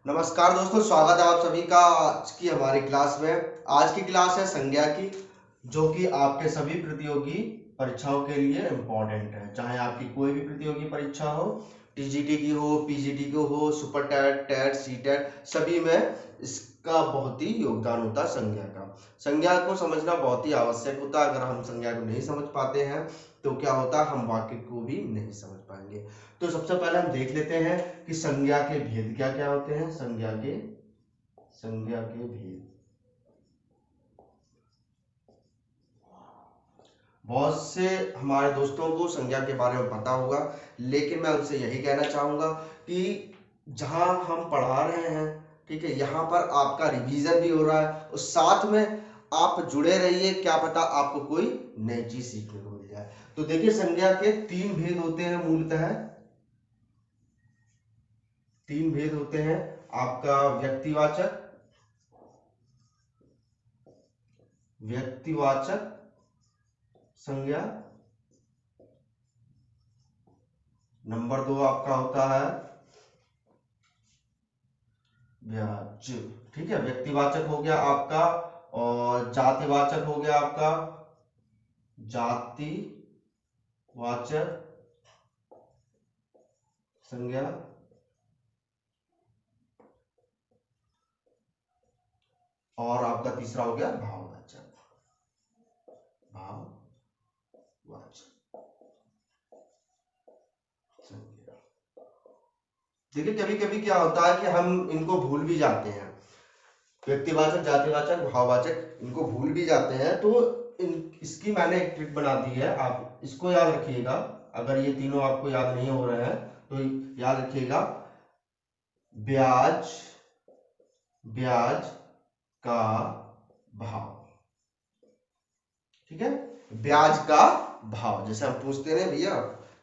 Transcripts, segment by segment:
नमस्कार दोस्तों, स्वागत है आप सभी का आज की हमारी क्लास में। आज की क्लास है संज्ञा की, जो कि आपके सभी प्रतियोगी परीक्षाओं के लिए इम्पोर्टेंट है। चाहे आपकी कोई भी प्रतियोगी परीक्षा हो, टीजीटी की हो, पीजीटी की हो, सुपर टेट, टेट, सीटेट, सभी में इसका बहुत ही योगदान होता है संज्ञा का। संज्ञा को समझना बहुत ही आवश्यक होता है। अगर हम संज्ञा को नहीं समझ पाते हैं तो क्या होता है, हम वाक्य को भी नहीं समझ पाएंगे। तो सबसे पहले हम देख लेते हैं कि संज्ञा के भेद क्या क्या होते हैं। संज्ञा के भेद। बहुत से हमारे दोस्तों को संज्ञा के बारे में पता होगा, लेकिन मैं उनसे यही कहना चाहूंगा कि जहां हम पढ़ा रहे हैं, ठीक है, यहाँ पर आपका रिवीजन भी हो रहा है और साथ में आप जुड़े रहिए, क्या पता आपको कोई नई चीज सीखने को मिल जाए। तो देखिए, संज्ञा के तीन भेद होते हैं मूलतः। तीन भेद होते हैं आपका व्यक्तिवाचक संज्ञा। नंबर 2 आपका होता है व्याज्य। ठीक है, व्यक्तिवाचक हो गया आपका, और जातिवाचक हो गया आपका जातिवाचक संज्ञा। और आपका तीसरा हो गया भाववाचक संज्ञा। देखिए, कभी कभी क्या होता है कि हम इनको भूल भी जाते हैं। व्यक्तिवाचक, जातिवाचक, भाववाचक, इनको भूल भी जाते हैं। तो इसकी मैंने एक ट्रिक बना दी है, आप इसको याद रखिएगा। अगर ये तीनों आपको याद नहीं हो रहे हैं तो याद रखिएगा। ब्याज का भाव। ठीक है, ब्याज का भाव। जैसे हम पूछते हैं, भैया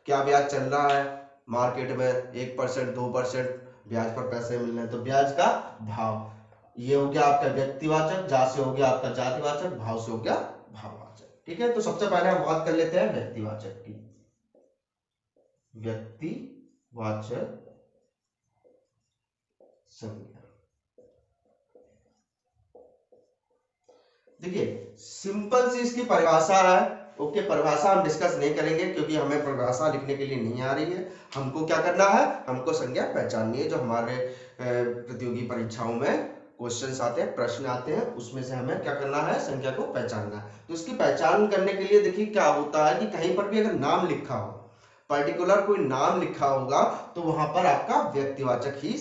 क्या ब्याज चल रहा है मार्केट में, 1%, 2% ब्याज पर पैसे मिल रहे हैं, तो ब्याज का भाव। ये हो गया आपका व्यक्तिवाचक, जा से हो गया आपका जातिवाचक, भाव से हो गया भाववाचक। ठीक है, तो सबसे पहले हम बात कर लेते हैं व्यक्तिवाचक की। व्यक्तिवाचक संज्ञा। देखिए, सिंपल सी इसकी परिभाषा है। ओके, परिभाषा हम डिस्कस नहीं करेंगे क्योंकि हमें परिभाषा लिखने के लिए नहीं आ रही है। हमको क्या करना है, हमको संज्ञा पहचाननी है। जो हमारे प्रतियोगी परीक्षाओं में क्वेश्चंस आते हैं, प्रश्न आते हैं, उसमें से हमें क्या करना है, संज्ञा को पहचानना है। तो इसकी पहचान करने के लिए देखिए क्या होता है कि कहीं पर भी अगर नाम लिखा हो, पर्टिकुलर कोई नाम लिखा होगा, तो वहां पर आपका व्यक्तिवाचक ही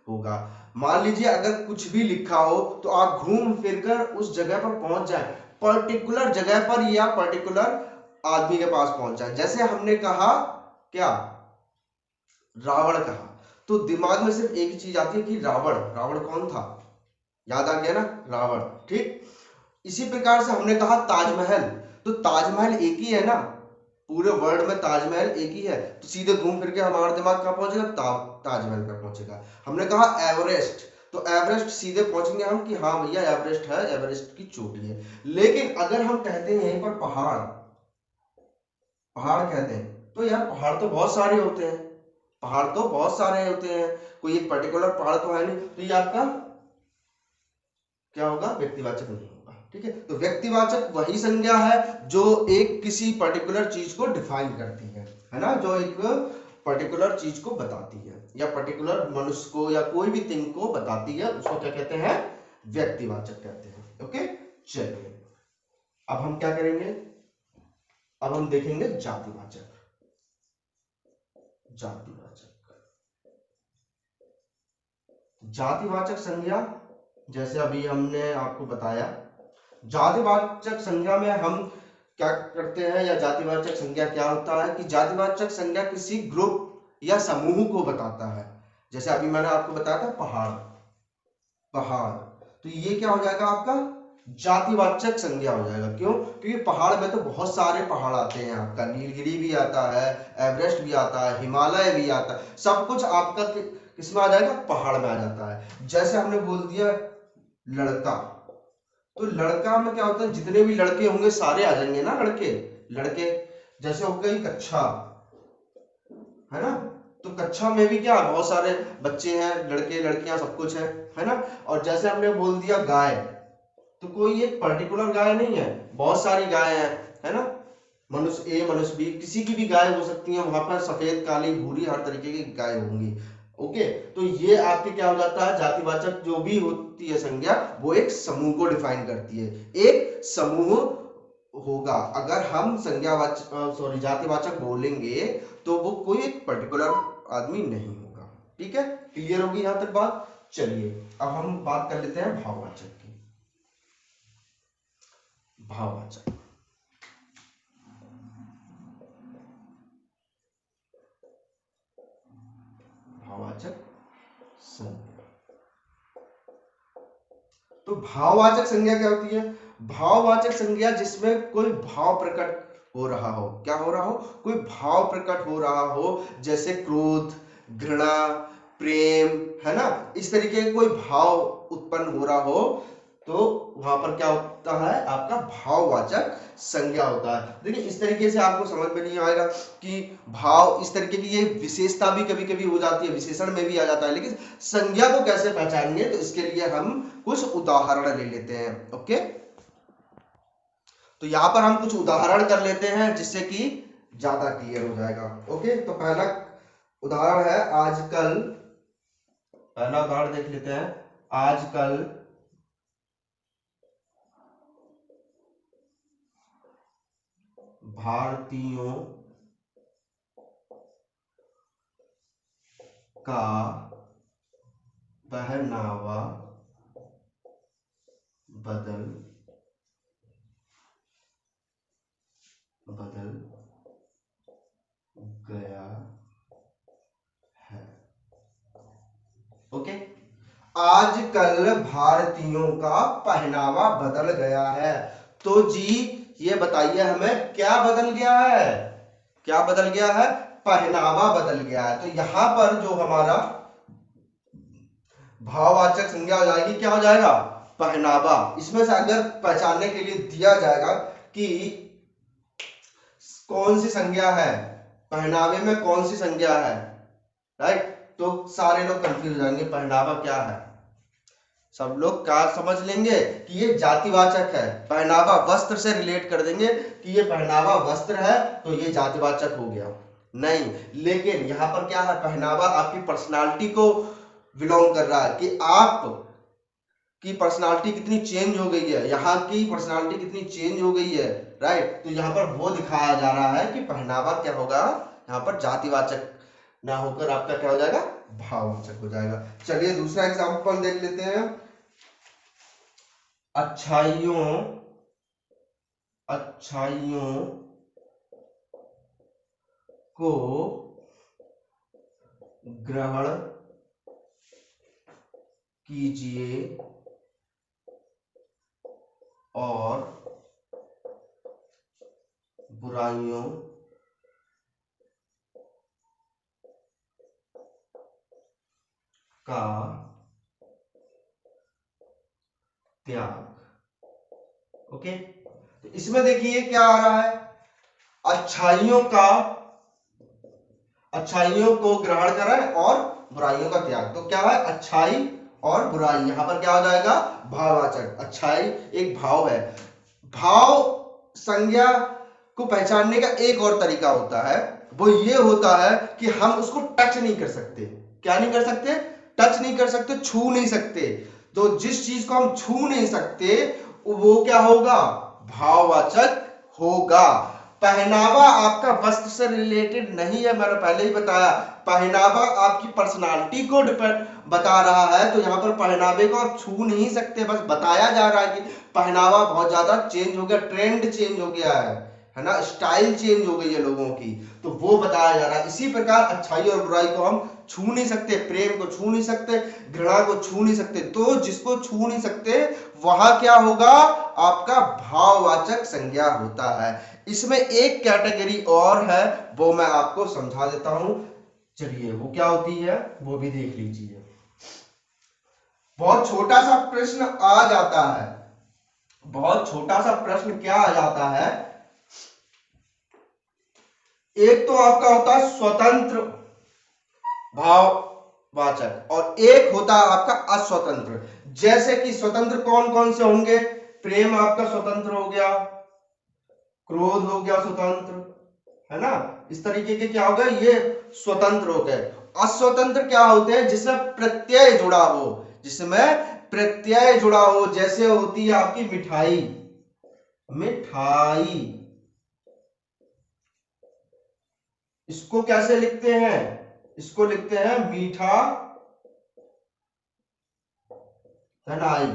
होगा। मान लीजिए अगर कुछ भी लिखा हो तो आप घूम फिरकर उस जगह पर पहुंच जाए, पर्टिकुलर जगह पर या पर्टिकुलर आदमी के पास पहुंच जाए। जैसे हमने कहा क्या, रावण कहा, तो दिमाग में सिर्फ एक ही चीज आती है कि रावण। रावण कौन था, याद आ गया ना, रावण। ठीक, इसी प्रकार से हमने कहा ताजमहल, तो ताजमहल एक ही है ना, पूरे वर्ल्ड में ताजमहल एक ही है, तो सीधे घूम फिर के हमारा दिमाग कहां पहुंचेगा, ताजमहल पर पहुंचेगा। हमने कहा एवरेस्ट, तो एवरेस्ट सीधे पहुंचेंगे हम कि हाँ भैया एवरेस्ट है, एवरेस्ट की चोटी है। लेकिन अगर हम कहते हैं यहीं पर पहाड़, पहाड़ कहते हैं, तो यार पहाड़ तो बहुत सारे होते हैं, पहाड़ तो बहुत सारे होते हैं, कोई एक पर्टिकुलर पहाड़ तो है नहीं, तो ये आपका क्या होगा, व्यक्तिवाचक नहीं होगा। ठीक है, तो व्यक्तिवाचक वही संज्ञा है जो एक किसी पर्टिकुलर चीज को डिफाइन करती है ना, जो एक पर्टिकुलर चीज को बताती है या पर्टिकुलर मनुष्य को या कोई भी थिंग को बताती है, उसको क्या कहते हैं, व्यक्तिवाचक कहते हैं। ओके, चलिए अब हम क्या करेंगे, अब हम देखेंगे जातिवाचक। जातिवाचक संज्ञा, जैसे अभी हमने आपको बताया, जातिवाचक संज्ञा में हम क्या करते हैं, या जातिवाचक संज्ञा क्या होता है कि जातिवाचक संज्ञा किसी ग्रुप या समूह को बताता है। जैसे अभी मैंने आपको बताया था पहाड़, पहाड़, तो ये क्या हो जाएगा आपका जातिवाचक संज्ञा हो जाएगा। क्यों, क्योंकि पहाड़ में तो बहुत सारे पहाड़ आते हैं, आपका नीलगिरी भी आता है, एवरेस्ट भी आता है, हिमालय भी आता है, सब कुछ आपका किसमें आ जाएगा, पहाड़ में आ जाता है। जैसे हमने बोल दिया लड़का, तो लड़का में क्या होता है, जितने भी लड़के होंगे सारे आ जाएंगे ना, लड़के लड़के। जैसे हो गई कक्षा, है ना, तो कक्षा में भी क्या बहुत सारे बच्चे हैं, लड़के लड़कियां सब कुछ है ना। और जैसे हमने बोल दिया गाय, तो कोई एक पर्टिकुलर गाय नहीं है, बहुत सारी गाय है ना। मनुष्य ए मनुष्य बी, किसी की भी गाय हो सकती है, वहां पर सफेद काली भूरी हर तरीके की गाय होंगी। ओके, तो ये आपके क्या हो जाता है, जातिवाचक जो भी होती है संज्ञा, वो एक समूह को डिफाइन करती है। एक समूह होगा, अगर हम संज्ञावाचक सॉरी जातिवाचक बोलेंगे तो वो कोई एक पर्टिकुलर आदमी नहीं होगा। ठीक है, क्लियर होगी यहां तक बात। चलिए अब हम बात कर लेते हैं भाववाचक की। भाववाचक, भाववाचक संज्ञा। तो भाववाचक संज्ञा क्या होती है? भाववाचक संज्ञा जिसमें कोई भाव प्रकट हो रहा हो। क्या हो रहा हो? कोई भाव प्रकट हो रहा हो, जैसे क्रोध, घृणा, प्रेम, है ना, इस तरीके के कोई भाव उत्पन्न हो रहा हो, तो वहां पर क्या होता है, आपका भाववाचक संज्ञा होता है। देखिए इस तरीके से आपको समझ में नहीं आएगा कि भाव इस तरीके की ये विशेषता भी कभी कभी हो जाती है, विशेषण में भी आ जाता है, लेकिन संज्ञा को कैसे पहचानेंगे, तो इसके लिए हम कुछ उदाहरण ले लेते हैं। ओके, तो यहां पर हम कुछ उदाहरण कर लेते हैं जिससे कि ज्यादा क्लियर हो जाएगा। ओके, तो पहला उदाहरण है आजकल, पहला उदाहरण देख लेते हैं। आजकल भारतीयों का पहनावा बदल गया है। ओके, आजकल भारतीयों का पहनावा बदल गया है। तो जी ये बताइए हमें क्या बदल गया है? क्या बदल गया है? पहनावा बदल गया है। तो यहां पर जो हमारा भाववाचक संज्ञा हो जाएगी, क्या हो जाएगा? पहनावा। इसमें से अगर पहचानने के लिए दिया जाएगा कि कौन सी संज्ञा है, पहनावे में कौन सी संज्ञा है, राइट, तो सारे लोग कंफ्यूज हो जाएंगे पहनावा क्या है। सब लोग क्या समझ लेंगे कि ये जातिवाचक है, पहनावा वस्त्र से रिलेट कर देंगे कि ये पहनावा वस्त्र है तो ये जातिवाचक हो गया। नहीं, लेकिन यहां पर क्या है, पहनावा आपकी पर्सनालिटी को बिलोंग कर रहा है कि आप की पर्सनालिटी कितनी चेंज हो गई है, यहाँ की पर्सनालिटी कितनी चेंज हो गई है, राइट। तो यहाँ पर वो दिखाया जा रहा है कि पहनावा क्या होगा, यहाँ पर जातिवाचक ना होकर आपका क्या हो जाएगा, भाववाचक हो जाएगा। चलिए दूसरा एग्जांपल देख लेते हैं। अच्छाइयों अच्छाइयों को ग्रहण कीजिए और बुराइयों का त्याग। ओके, तो इसमें देखिए क्या आ रहा है, अच्छाइयों को ग्रहण करें और बुराइयों का त्याग। तो क्या है, अच्छाई और बुराई, यहां पर क्या हो जाएगा, भाववाचक। अच्छाई एक भाव है। भाव संज्ञा को पहचानने का एक और तरीका होता है, वो ये होता है कि हम उसको टच नहीं कर सकते। क्या नहीं कर सकते? टच नहीं कर सकते, छू नहीं सकते। तो जिस चीज को हम छू नहीं सकते वो क्या होगा, भाववाचक होगा। पहनावा आपका वस्त्र से रिलेटेड नहीं है, मैंने पहले ही बताया। पहनावा आपकी पर्सनालिटी को बता रहा है, तो यहां पर पहनावे को आप छू नहीं सकते, बस बताया जा रहा है कि पहनावा बहुत ज्यादा चेंज हो गया, ट्रेंड चेंज हो गया है ना, स्टाइल चेंज हो गई है लोगों की, तो वो बताया जा रहा है। इसी प्रकार अच्छाई और बुराई को हम छू नहीं सकते, प्रेम को छू नहीं सकते, घृणा को छू नहीं सकते। तो जिसको छू नहीं सकते वहां क्या होगा, आपका भाववाचक संज्ञा होता है। इसमें एक कैटेगरी और है, वो मैं आपको समझा देता हूं। चलिए वो क्या होती है वो भी देख लीजिए। बहुत छोटा सा प्रश्न आ जाता है, बहुत छोटा सा प्रश्न क्या आ जाता है एक तो आपका होता है स्वतंत्र भाववाचक और एक होता है आपका अस्वतंत्र। जैसे कि स्वतंत्र कौन कौन से होंगे? प्रेम आपका स्वतंत्र हो गया, क्रोध हो गया स्वतंत्र, है ना। इस तरीके के क्या हो गए, ये स्वतंत्र हो गए। अस्वतंत्र क्या होते हैं? जिसमें प्रत्यय जुड़ा हो, जिसमें प्रत्यय जुड़ा हो, जैसे होती है आपकी मिठाई, मिठाई। इसको कैसे लिखते हैं? इसको लिखते हैं मीठा धनाई।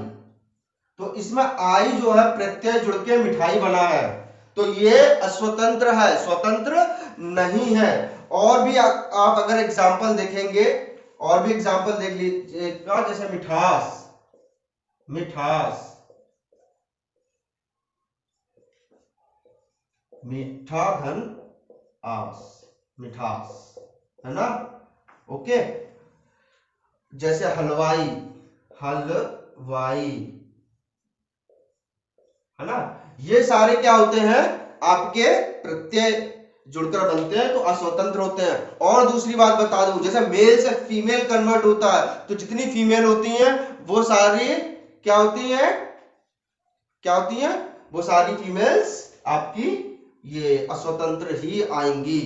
तो इसमें आई जो है प्रत्यय जुड़ के मिठाई बना है, तो ये अस्वतंत्र है, स्वतंत्र नहीं है। और भी आप अगर एग्जाम्पल देखेंगे, और भी एग्जाम्पल देख लीजिएगा, जैसे मिठास, मिठास, मीठा धन आस, मिठास, है ना। ओके। जैसे हलवाई, हलवाई, है ना। ये सारे क्या होते हैं? आपके प्रत्यय जुड़कर बनते हैं, तो अस्वतंत्र होते हैं। और दूसरी बात बता दूं, जैसे मेल से फीमेल कन्वर्ट होता है, तो जितनी फीमेल होती हैं वो सारी क्या होती हैं? क्या होती हैं? वो सारी फीमेल्स आपकी ये अस्वतंत्र ही आएंगी।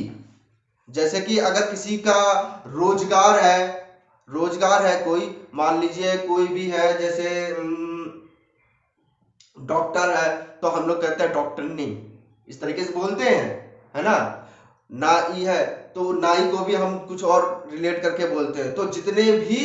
जैसे कि अगर किसी का रोजगार है, रोजगार है कोई, मान लीजिए कोई भी है, जैसे डॉक्टर है, तो हम लोग कहते हैं डॉक्टरनी, इस तरीके से बोलते हैं, है ना। नाई है तो नाई को भी हम कुछ और रिलेट करके बोलते हैं। तो जितने भी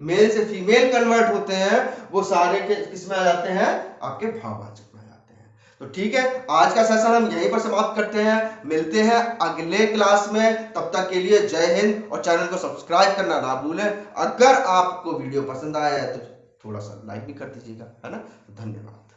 मेल से फीमेल कन्वर्ट होते हैं वो सारे के किसमें आ जाते हैं? आपके भाववाचक में आ जाते हैं। तो ठीक है, आज का सेशन हम यहीं पर समाप्त करते हैं। मिलते हैं अगले क्लास में, तब तक के लिए जय हिंद। और चैनल को सब्सक्राइब करना ना भूलें। अगर आपको वीडियो पसंद आया है तो थोड़ा सा लाइक भी कर दीजिएगा, है ना। धन्यवाद।